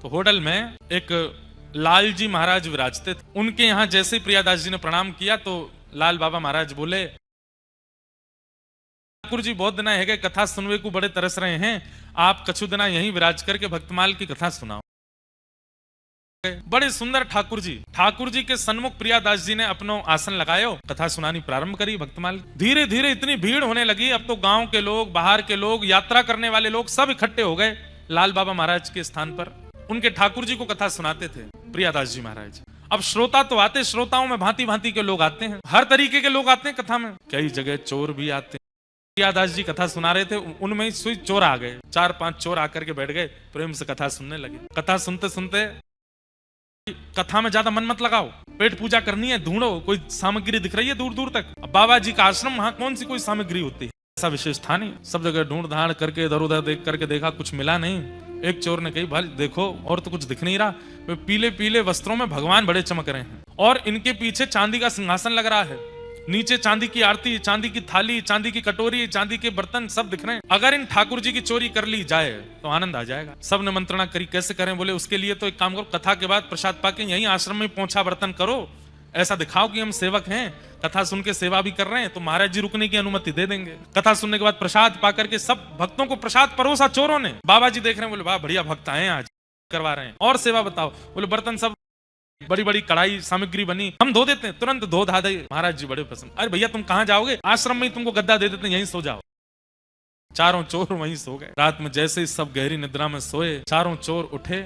तो होटल में एक लाल जी महाराज विराजते थे। उनके यहाँ जैसे ही प्रियादास जी ने प्रणाम किया तो लाल बाबा महाराज बोले, ठाकुर जी बहुत दिना है कथा सुनवे को बड़े तरस रहे हैं, आप कछु दिना यहीं विराज करके भक्तमाल की कथा सुनाओ। बड़े सुंदर ठाकुर जी के सन्मुख प्रियादास जी ने अपनो आसन लगायो, कथा सुनानी प्रारंभ करी भक्तमाल। धीरे धीरे इतनी भीड़ होने लगी, अब तो गांव के लोग, बाहर के लोग, यात्रा करने वाले लोग सब इकट्ठे हो गए लाल बाबा महाराज के स्थान पर। उनके ठाकुर जी को कथा सुनाते थे प्रियादास जी महाराज। अब श्रोता तो आते, श्रोताओं में भांति भांति के लोग आते हैं, हर तरीके के लोग आते हैं कथा में, कई जगह चोर भी आते हैं। प्रियादास जी कथा सुना रहे थे, उनमें ही चोर आ गए, 4-5 चोर आकर के बैठ गए, प्रेम से कथा सुनने लगे। कथा सुनते सुनते, कथा में ज्यादा मन मत लगाओ, पेट पूजा करनी है, ढूंढो कोई सामग्री दिख रही है दूर दूर तक। अब बाबा जी का आश्रम, वहां कौन सी कोई सामग्री होती है, ऐसा विशेष था नहीं। सब जगह ढूंढ धाड़ करके इधर उधर देख करके देखा, कुछ मिला नहीं। एक चोर ने कही, भाई देखो और तो कुछ दिख नहीं रहा, वे पीले पीले वस्त्रों में भगवान बड़े चमक रहे हैं और इनके पीछे चांदी का सिंहासन लग रहा है, नीचे चांदी की आरती, चांदी की थाली, चांदी की कटोरी, चांदी के बर्तन सब दिख रहे हैं। अगर इन ठाकुर जी की चोरी कर ली जाए तो आनंद आ जाएगा। सब ने मंत्रणा करी, कैसे करें? बोले उसके लिए तो एक काम करो, कथा के बाद प्रसाद पाके यहीं आश्रम में पोंछा बर्तन करो, ऐसा दिखाओ कि हम सेवक हैं, कथा सुन के सेवा भी कर रहे हैं, तो महाराज जी रुकने की अनुमति दे देंगे। कथा सुनने के बाद प्रसाद पा करके सब भक्तों को प्रसाद परोसा चोरों ने। बाबा जी देख रहे हैं, बोले वाह बढ़िया भक्त आए हैं, आज करवा रहे हैं, और सेवा बताओ। बोले बर्तन सब बड़ी बड़ी कढ़ाई सामग्री बनी, हम धो देते हैं, तुरंत धो धा दे। महाराज जी बड़े पसंद, अरे भैया तुम कहां जाओगे, आश्रम में ही तुमको गद्दा दे देते हैं, यहीं सो जाओ। चारों चोर वहीं सो गए। रात में जैसे ही सब गहरी निद्रा में सोए, चारों चोर उठे,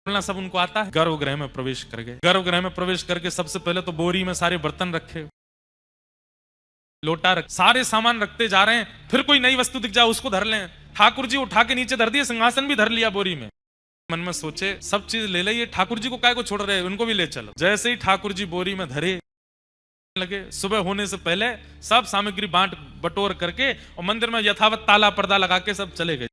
बोलना सब उनको आता है, गर्भगृह में प्रवेश कर गए। गर्भगृह में प्रवेश करके सबसे पहले तो बोरी में सारे बर्तन रखे, लोटा रख, सारे सामान रखते जा रहे हैं। फिर कोई नई वस्तु दिख जाए उसको धर लें, ठाकुर जी उठा के नीचे धर दिए, सिंहासन भी धर लिया बोरी में। मन में सोचे सब चीज ले लिए, ठाकुर जी को काय को छोड़ रहे हैं, उनको भी ले चलो। जैसे ही ठाकुर जी बोरी में धरे लगे, सुबह होने से पहले सब सामग्री बांट बटोर करके और मंदिर में यथावत ताला पर्दा लगा के सब चले गए।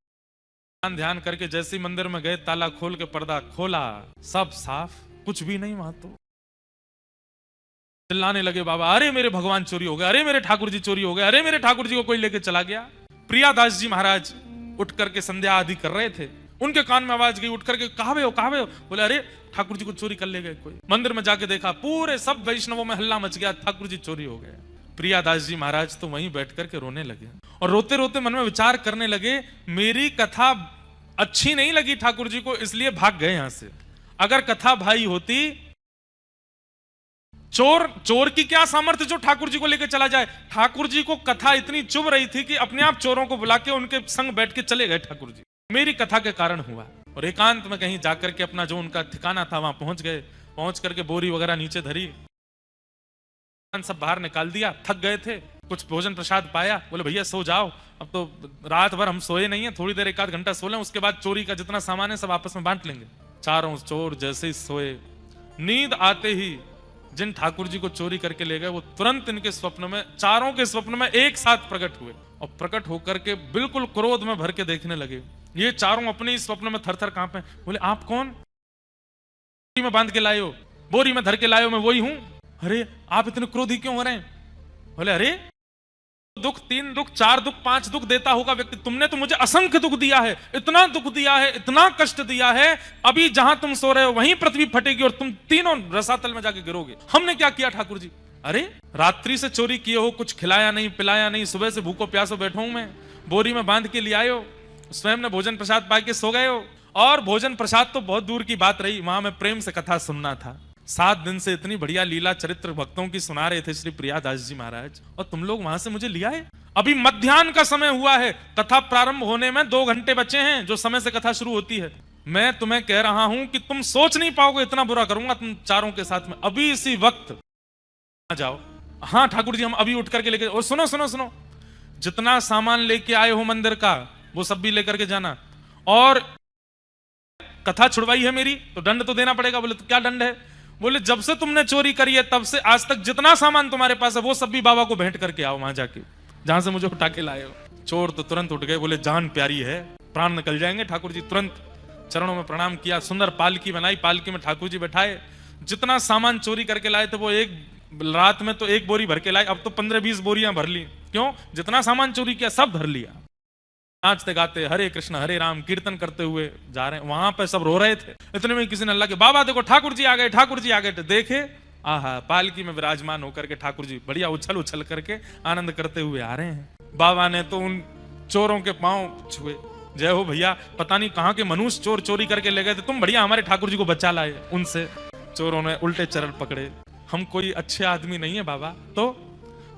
ध्यान करके जैसे ही मंदिर में गए, ताला खोल के पर्दा खोला, सब साफ, कुछ भी नहीं वहां। तो चिल्लाने लगे बाबा, अरे मेरे भगवान चोरी हो गए, अरे मेरे ठाकुर जी चोरी हो गए, अरे मेरे ठाकुर जी को कोई लेके चला गया। प्रियादास जी महाराज उठ करके संध्या आदि कर रहे थे, उनके कान में आवाज गई, उठ करके कहां हो, कहां हो? बोले अरे ठाकुर जी को चोरी कर ले गए कोई। मंदिर में जाके देखा, पूरे सब वैष्णवों में हल्ला मच गया, ठाकुर जी चोरी हो गए। प्रियादास जी महाराज तो वहीं बैठ करके रोने लगे और रोते रोते मन में विचार करने लगे, मेरी कथा अच्छी नहीं लगी ठाकुर जी को, इसलिए भाग गए यहां से। अगर कथा भाई होती, चोर की क्या सामर्थ्य जो ठाकुर जी को लेकर चला जाए। ठाकुर जी को कथा इतनी चुभ रही थी कि अपने आप चोरों को बुला के उनके संग बैठ के चले गए ठाकुर जी। मेरी कथा के कारण हुआ। और एकांत में कहीं जाकर के अपना जो उनका ठिकाना था वहां पहुंच गए। पहुंच करके बोरी वगैरह नीचे धरी, सब बाहर निकाल दिया, थक गए थे, कुछ भोजन प्रसाद पाया। बोले भैया सो जाओ, अब तो रात भर हम सोए नहीं है, थोड़ी देर 1-8 घंटा सो लें, उसके बाद चोरी का जितना सामान है सब आपस में बांट लेंगे। चारों चोर जैसे ही सोए, नींद आते ही जिन ठाकुर जी को चोरी करके ले गए वो तुरंत इनके स्वप्न में, चारों के स्वप्न में एक साथ प्रकट हुए और प्रकट होकर के बिल्कुल क्रोध में भर के देखने लगे। ये चारों अपने ही स्वप्न में थर थर कांपे। बोले आप कौन? बोरी में बांध के लाए हो, बोरी में धर के लाए हो, मैं वही हूं। अरे आप इतने क्रोधी क्यों हो रहे हैं? बोले अरे दुख, 3 दुख, 4 दुख, 5 दुख देता होगा व्यक्ति, तुमने तो मुझे असंख्य दुख दिया है, इतना दुख दिया है, इतना कष्ट दिया है, अभी जहां तुम सो रहे हो वहीं पृथ्वी फटेगी और तुम तीनों रसातल में जाके गिरोगे। हमने क्या किया ठाकुर जी? अरे रात्रि से चोरी किए हो, कुछ खिलाया नहीं पिलाया नहीं, सुबह से भूखो प्यासो बैठो हूं मैं, बोरी में बांध के ले आए हो, स्वयं ने भोजन प्रसाद पा के सो गए हो। और भोजन प्रसाद तो बहुत दूर की बात रही, वहां में प्रेम से कथा सुनना था। 7 दिन से इतनी बढ़िया लीला चरित्र भक्तों की सुना रहे थे श्री प्रियादास जी महाराज, और तुम लोग वहां से मुझे लिया है। अभी मध्याह्न का समय हुआ है, कथा प्रारंभ होने में 2 घंटे बचे हैं, जो समय से कथा शुरू होती है। मैं तुम्हें कह रहा हूं कि तुम सोच नहीं पाओगे इतना बुरा करूंगा तुम चारों के साथ में। अभी इसी वक्त आ जाओ। हाँ ठाकुर जी हम अभी उठ करके लेके, और सुनो सुनो सुनो, जितना सामान लेके आए हो मंदिर का वो सब भी लेकर के जाना, और कथा छुड़वाई है मेरी तो दंड तो देना पड़ेगा। बोले तो क्या दंड है? बोले जब से तुमने चोरी करी है तब से आज तक जितना सामान तुम्हारे पास है वो सब भी बाबा को भेंट करके आओ, वहां जाके जहां से मुझे उठा के लाए हो। चोर तो तुरंत उठ गए, बोले जान प्यारी है, प्राण निकल जाएंगे। ठाकुर जी तुरंत चरणों में प्रणाम किया, सुंदर पालकी बनाई, पालकी में ठाकुर जी बैठाए। जितना सामान चोरी करके लाए थे वो एक रात में तो 1 बोरी भर के लाए, अब तो 15-20 बोरियां भर ली। क्यों? जितना सामान चोरी किया सब भर लिया। नाचते गाते हरे कृष्ण हरे राम कीर्तन करते हुए जा रहे हैं। वहां पे सब रो रहे थे। इतने में किसी ने अल्लाह के बाबा देखो ठाकुर जी आ गए, ठाकुर जी आ गए। तो देखे आहा पालकी में विराजमान होकर के ठाकुर जी बढ़िया उछल उछल करके आनंद करते हुए आ रहे हैं। बाबा ने तो उन चोरों के पांव छुए, जय हो भैया, पता नहीं कहां के मनुष्य चोर चोरी करके ले गए थे, तुम बढ़िया हमारे ठाकुर जी को बचा लाए उनसे। चोरों ने उल्टे चरण पकड़े, हम कोई अच्छे आदमी नहीं है बाबा, तो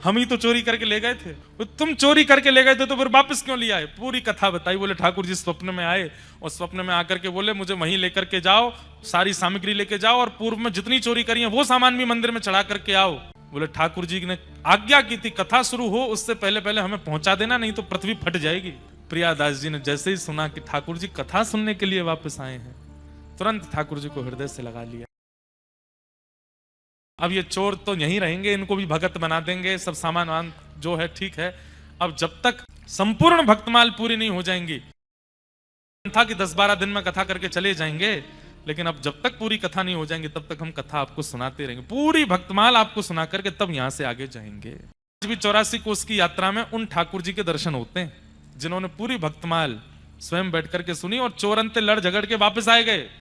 हम ही तो चोरी करके ले गए थे। तुम चोरी करके ले गए थे तो फिर वापस क्यों लिया है? पूरी कथा बताई। बोले ठाकुर जी स्वप्न में आए और स्वप्न में आकर के बोले मुझे वहीं लेकर के जाओ, सारी सामग्री लेके जाओ और पूर्व में जितनी चोरी करी है वो सामान भी मंदिर में चढ़ा करके आओ। बोले ठाकुर जी ने आज्ञा की थी कथा शुरू हो उससे पहले पहले हमें पहुंचा देना, नहीं तो पृथ्वी फट जाएगी। प्रियादास जी ने जैसे ही सुना कि ठाकुर जी कथा सुनने के लिए वापस आए हैं, तुरंत ठाकुर जी को हृदय से लगा लिया। अब ये चोर तो यहीं रहेंगे, इनको भी भगत बना देंगे, सब सामान वान जो है ठीक है। अब जब तक संपूर्ण भक्तमाल पूरी नहीं हो जाएंगी, था कि 10-12 दिन में कथा करके चले जाएंगे, लेकिन अब जब तक पूरी कथा नहीं हो जाएंगी तब तक हम कथा आपको सुनाते रहेंगे, पूरी भक्तमाल आपको सुना करके तब यहां से आगे जाएंगे। आज भी 84 कोस की यात्रा में उन ठाकुर जी के दर्शन होते हैं जिन्होंने पूरी भक्तमाल स्वयं बैठ करके सुनी और चोर अंते लड़ झगड़ के वापस आए गए।